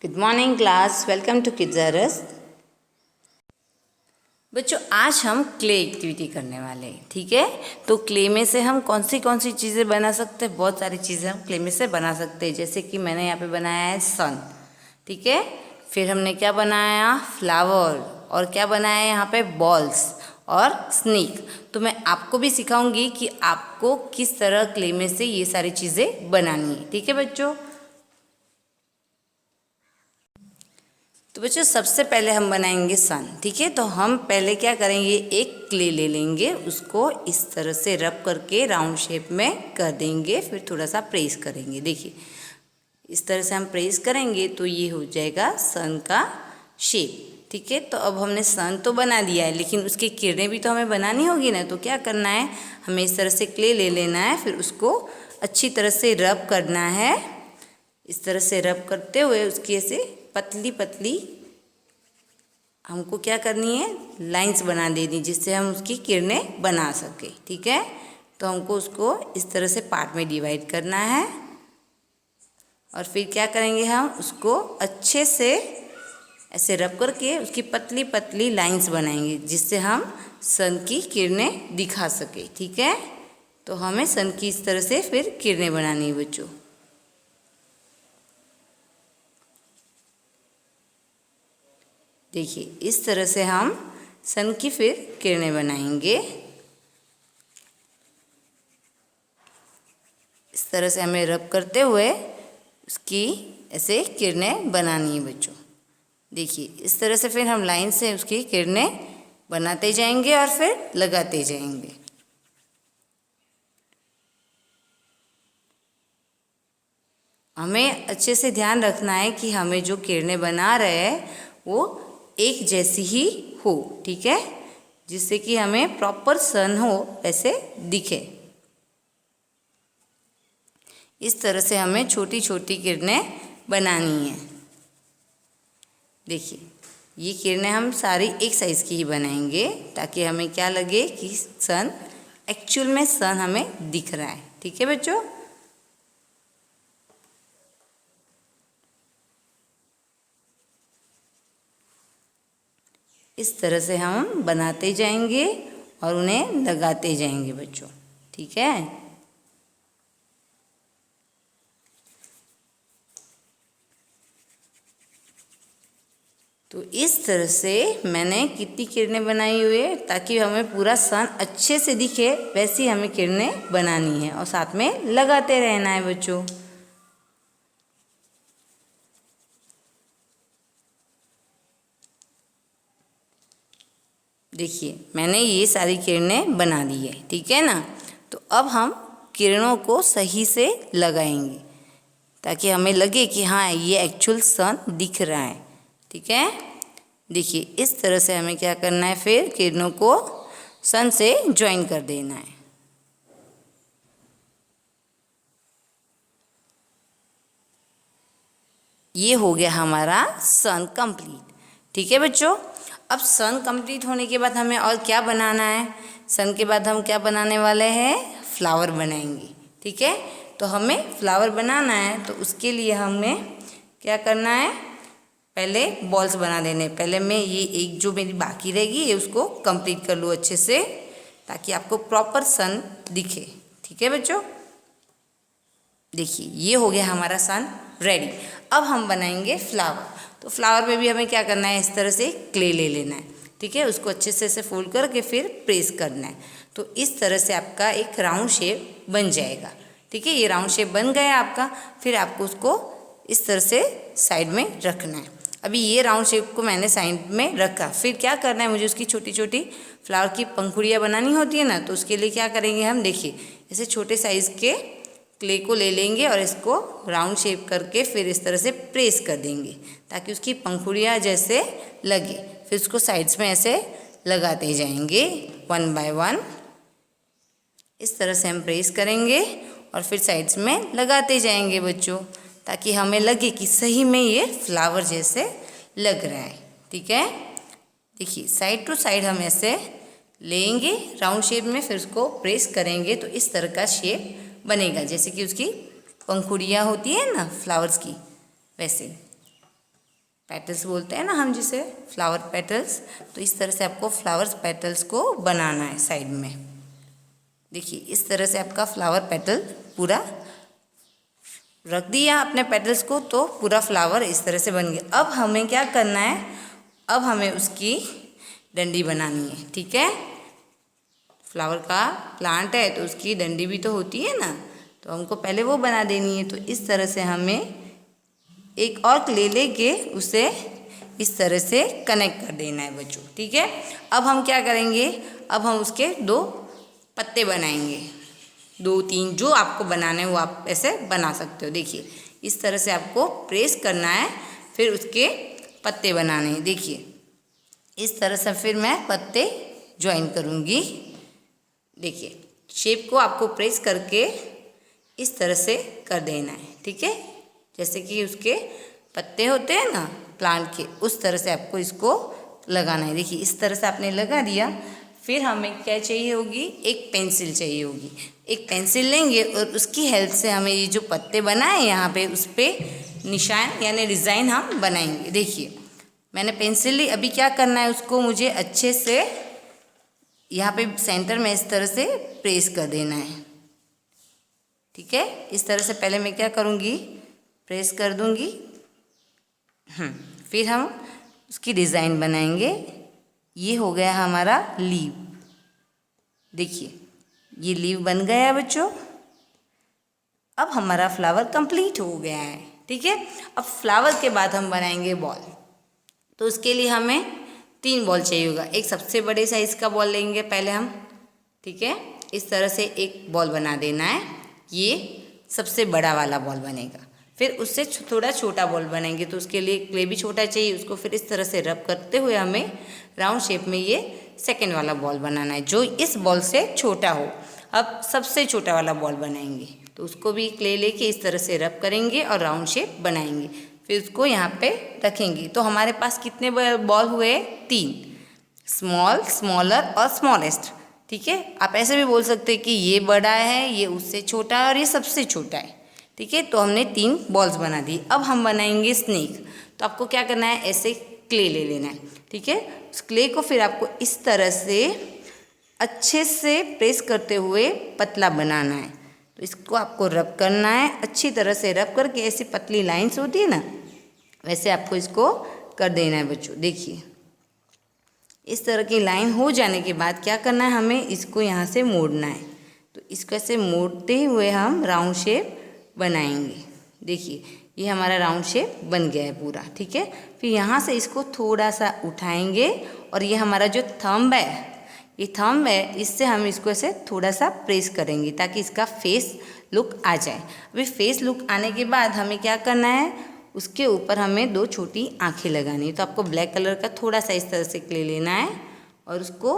Good morning class, welcome to kids. बच्चों, आज हम क्ले एक्टिविटी करने वाले हैं। ठीक है, तो क्ले में से हम कौन सी चीज़ें बना सकते हैं? बहुत सारी चीज़ें हम क्ले में से बना सकते हैं। जैसे कि मैंने यहाँ पे बनाया है सन। ठीक है, फिर हमने क्या बनाया? फ्लावर। और क्या बनाया है यहाँ पे? बॉल्स और स्नेक। तो मैं आपको भी सिखाऊंगी कि आपको किस तरह क्ले में से ये सारी चीज़ें बनानी है। ठीक है बच्चों, तो बच्चों सबसे पहले हम बनाएंगे सन। ठीक है, तो हम पहले क्या करेंगे, एक क्ले ले लेंगे, उसको इस तरह से रब करके राउंड शेप में कर देंगे, फिर थोड़ा सा प्रेस करेंगे। देखिए इस तरह से हम प्रेस करेंगे तो ये हो जाएगा सन का शेप। ठीक है, तो अब हमने सन तो बना दिया है, लेकिन उसकी किरणें भी तो हमें बनानी होगी ना। तो क्या करना है, हमें इस तरह से क्ले ले लेना है, फिर उसको अच्छी तरह से रब करना है। इस तरह से रब करते हुए उसकी ऐसे पतली पतली हमको क्या करनी है, लाइंस बना देनी, जिससे हम उसकी किरणें बना सके। ठीक है, तो हमको उसको इस तरह से पार्ट में डिवाइड करना है और फिर क्या करेंगे, हम उसको अच्छे से ऐसे रब करके उसकी पतली पतली लाइंस बनाएंगे, जिससे हम सन की किरणें दिखा सके। ठीक है, तो हमें सन की इस तरह से फिर किरणें बनानी है बच्चों। देखिए इस तरह से हम सन की फिर किरणें बनाएंगे। इस तरह से हमें रब करते हुए उसकी ऐसे किरणें बनानी है बच्चों। देखिए इस तरह से फिर हम लाइन से उसकी किरणें बनाते जाएंगे और फिर लगाते जाएंगे। हमें अच्छे से ध्यान रखना है कि हमें जो किरणें बना रहे हैं वो एक जैसी ही हो। ठीक है, जिससे कि हमें प्रॉपर सन हो वैसे दिखे। इस तरह से हमें छोटी छोटी किरणें बनानी है। देखिए ये किरणें हम सारी एक साइज़ की ही बनाएंगे, ताकि हमें क्या लगे कि सन एक्चुअल में सन हमें दिख रहा है। ठीक है बच्चों, इस तरह से हम बनाते जाएंगे और उन्हें लगाते जाएंगे बच्चों। ठीक है, तो इस तरह से मैंने कितनी किरणें बनाई हुई है, ताकि हमें पूरा सन अच्छे से दिखे वैसी हमें किरणें बनानी है और साथ में लगाते रहना है बच्चों। देखिए मैंने ये सारी किरणें बना ली है। ठीक है ना, तो अब हम किरणों को सही से लगाएंगे, ताकि हमें लगे कि हाँ ये एक्चुअल सन दिख रहा है। ठीक है, देखिए इस तरह से हमें क्या करना है, फिर किरणों को सन से ज्वाइन कर देना है। ये हो गया हमारा सन कंप्लीट। ठीक है बच्चों, अब सन कंप्लीट होने के बाद हमें और क्या बनाना है? सन के बाद हम क्या बनाने वाले हैं? फ्लावर बनाएंगे। ठीक है, तो हमें फ्लावर बनाना है, तो उसके लिए हमें क्या करना है, पहले बॉल्स बना देने। पहले मैं ये एक जो मेरी बाकी रहेगी ये उसको कंप्लीट कर लूँ अच्छे से, ताकि आपको प्रॉपर सन दिखे। ठीक है बच्चों, देखिए ये हो गया हमारा सन रेडी। अब हम बनाएंगे फ्लावर। तो फ्लावर में भी हमें क्या करना है, इस तरह से क्ले ले लेना है। ठीक है, उसको अच्छे से ऐसे फोल्ड करके फिर प्रेस करना है, तो इस तरह से आपका एक राउंड शेप बन जाएगा। ठीक है, ये राउंड शेप बन गया आपका। फिर आपको उसको इस तरह से साइड में रखना है। अभी ये राउंड शेप को मैंने साइड में रखा, फिर क्या करना है, मुझे उसकी छोटी छोटी फ्लावर की पंखुड़ियाँ बनानी होती है ना, तो उसके लिए क्या करेंगे हम, देखिए ऐसे छोटे साइज़ के क्ले को ले लेंगे और इसको राउंड शेप करके फिर इस तरह से प्रेस कर देंगे, ताकि उसकी पंखुड़ियाँ जैसे लगे। फिर उसको साइड्स में ऐसे लगाते जाएंगे वन बाय वन। इस तरह से हम प्रेस करेंगे और फिर साइड्स में लगाते जाएंगे बच्चों, ताकि हमें लगे कि सही में ये फ्लावर जैसे लग रहा है। ठीक है, देखिए साइड टू साइड हम ऐसे लेंगे राउंड शेप में, फिर उसको प्रेस करेंगे तो इस तरह का शेप बनेगा, जैसे कि उसकी पंखुड़ियाँ होती है ना फ्लावर्स की, वैसे। पेटल्स बोलते हैं ना हम जिसे, फ्लावर पेटल्स। तो इस तरह से आपको फ्लावर्स पेटल्स को बनाना है साइड में। देखिए इस तरह से आपका फ्लावर पेटल पूरा रख दिया अपने पेटल्स को, तो पूरा फ्लावर इस तरह से बन गया। अब हमें क्या करना है, अब हमें उसकी डंडी बनानी है। ठीक है, फ्लावर का प्लांट है तो उसकी डंडी भी तो होती है ना, तो हमको पहले वो बना देनी है। तो इस तरह से हमें एक और क्ले लेके उसे इस तरह से कनेक्ट कर देना है बच्चों। ठीक है, अब हम क्या करेंगे, अब हम उसके 2 पत्ते बनाएंगे, 2-3 जो आपको बनाने वो आप ऐसे बना सकते हो। देखिए इस तरह से आपको प्रेस करना है, फिर उसके पत्ते बनाने हैं। देखिए इस तरह से फिर मैं पत्ते ज्वाइन करूँगी। देखिए शेप को आपको प्रेस करके इस तरह से कर देना है। ठीक है, जैसे कि उसके पत्ते होते हैं ना प्लांट के, उस तरह से आपको इसको लगाना है। देखिए इस तरह से आपने लगा दिया। फिर हमें क्या चाहिए होगी, एक पेंसिल चाहिए होगी। एक पेंसिल लेंगे और उसकी हेल्प से हमें ये जो पत्ते बनाए यहाँ पे उस पर निशान यानी डिज़ाइन हम बनाएंगे। देखिए मैंने पेंसिल ली, अभी क्या करना है, उसको मुझे अच्छे से यहाँ पे सेंटर में इस तरह से प्रेस कर देना है। ठीक है, इस तरह से पहले मैं क्या करूँगी, प्रेस कर दूँगी। फिर हम उसकी डिज़ाइन बनाएंगे। ये हो गया हमारा लीव। देखिए ये लीव बन गया बच्चों। अब हमारा फ्लावर कंप्लीट हो गया है। ठीक है, अब फ्लावर के बाद हम बनाएंगे बॉल। तो उसके लिए हमें 3 बॉल चाहिए होगा। एक सबसे बड़े साइज़ का बॉल लेंगे पहले हम। ठीक है, इस तरह से एक बॉल बना देना है, ये सबसे बड़ा वाला बॉल बनेगा। फिर उससे थोड़ा छोटा बॉल बनाएंगे, तो उसके लिए क्ले भी छोटा चाहिए। उसको फिर इस तरह से रब करते हुए हमें राउंड शेप में ये सेकेंड वाला बॉल बनाना है, जो इस बॉल से छोटा हो। अब सबसे छोटा वाला बॉल बनाएंगे, तो उसको भी क्ले लेके इस तरह से रब करेंगे और राउंड शेप बनाएंगे। फिर उसको यहाँ पे रखेंगे। तो हमारे पास कितने बॉल हुए, 3, स्मॉल, स्मॉलर और स्मॉलेस्ट। ठीक है, आप ऐसे भी बोल सकते हैं कि ये बड़ा है, ये उससे छोटा है और ये सबसे छोटा है। ठीक है, तो हमने 3 बॉल्स बना दी। अब हम बनाएंगे स्नेक। तो आपको क्या करना है, ऐसे क्ले ले लेना है। ठीक है, उस क्ले को फिर आपको इस तरह से अच्छे से प्रेस करते हुए पतला बनाना है। तो इसको आपको रब करना है, अच्छी तरह से रब करके ऐसी पतली लाइंस होती है ना, वैसे आपको इसको कर देना है बच्चों। देखिए इस तरह की लाइन हो जाने के बाद क्या करना है, हमें इसको यहाँ से मोड़ना है। तो इसको ऐसे मोड़ते हुए हम राउंड शेप बनाएंगे। देखिए ये हमारा राउंड शेप बन गया है पूरा। ठीक है, फिर यहाँ से इसको थोड़ा सा उठाएंगे और ये हमारा जो थंब है, ये थंब है, इससे हम इसको ऐसे थोड़ा सा प्रेस करेंगे ताकि इसका फेस लुक आ जाए। अभी फेस लुक आने के बाद हमें क्या करना है, उसके ऊपर हमें 2 छोटी आँखें लगानी है। तो आपको ब्लैक कलर का थोड़ा सा इस तरह से क्ले लेना है और उसको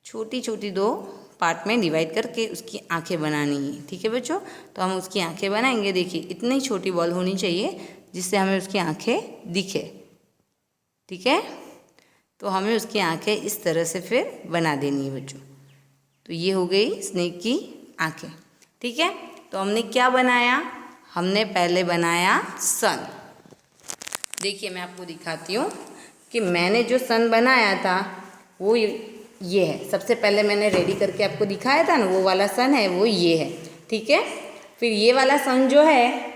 छोटी छोटी 2 पार्ट में डिवाइड करके उसकी आंखें बनानी है। ठीक है बच्चों, तो हम उसकी आंखें बनाएंगे। देखिए इतनी ही छोटी बॉल होनी चाहिए जिससे हमें उसकी आंखें दिखे। ठीक है, तो हमें उसकी आंखें इस तरह से फिर बना देनी है बच्चों। तो ये हो गई स्नेक की आंखें। ठीक है, तो हमने क्या बनाया, हमने पहले बनाया सन। देखिए मैं आपको दिखाती हूँ कि मैंने जो सन बनाया था वो ये है। सबसे पहले मैंने रेडी करके आपको दिखाया था ना, वो वाला सन है, वो ये है। ठीक है, फिर ये वाला सन जो है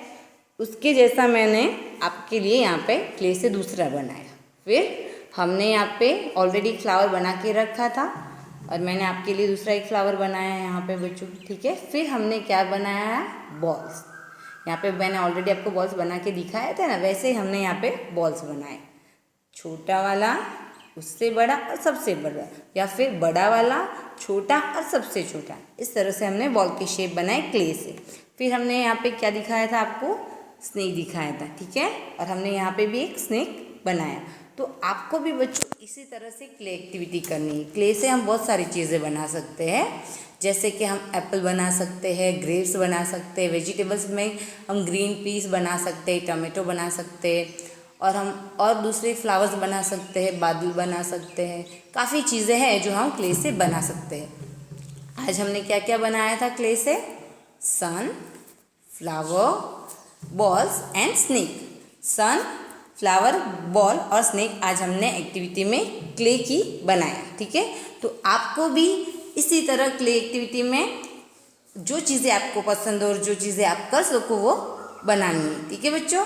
उसके जैसा मैंने आपके लिए यहाँ पे क्ले से दूसरा बनाया। फिर हमने यहाँ पे ऑलरेडी फ्लावर बना के रखा था और मैंने आपके लिए दूसरा एक फ्लावर बनाया है यहाँ पे बच्चों। ठीक है, फिर हमने क्या बनाया है, बॉल्स। यहाँ पे मैंने ऑलरेडी आपको बॉल्स बना के दिखाया था ना, वैसे ही हमने यहाँ पे बॉल्स बनाए। छोटा वाला, उससे बड़ा और सबसे बड़ा, या फिर बड़ा वाला, छोटा और सबसे छोटा। इस तरह से हमने बॉल की शेप बनाई क्ले से। फिर हमने यहाँ पे क्या दिखाया था आपको, स्नेक दिखाया था। ठीक है, और हमने यहाँ पे भी एक स्नेक बनाया। तो आपको भी बच्चों इसी तरह से क्ले एक्टिविटी करनी है। क्ले से हम बहुत सारी चीज़ें बना सकते हैं, जैसे कि हम एप्पल बना सकते हैं, ग्रेप्स बना सकते हैं, वेजिटेबल्स में हम ग्रीन पीस बना सकते हैं, टमाटो बना सकते हैं, और हम और दूसरे फ्लावर्स बना सकते हैं, बादल बना सकते हैं। काफ़ी चीज़ें हैं जो हम क्ले से बना सकते हैं। आज हमने क्या क्या बनाया था क्ले से, sun, flower, balls and snake. Sun, flower, ball और स्नेक आज हमने एक्टिविटी में क्ले की बनाया। ठीक है, तो आपको भी इसी तरह क्ले एक्टिविटी में जो चीज़ें आपको पसंद हो और जो चीज़ें आप कर सको वो बनानी है। ठीक है बच्चों।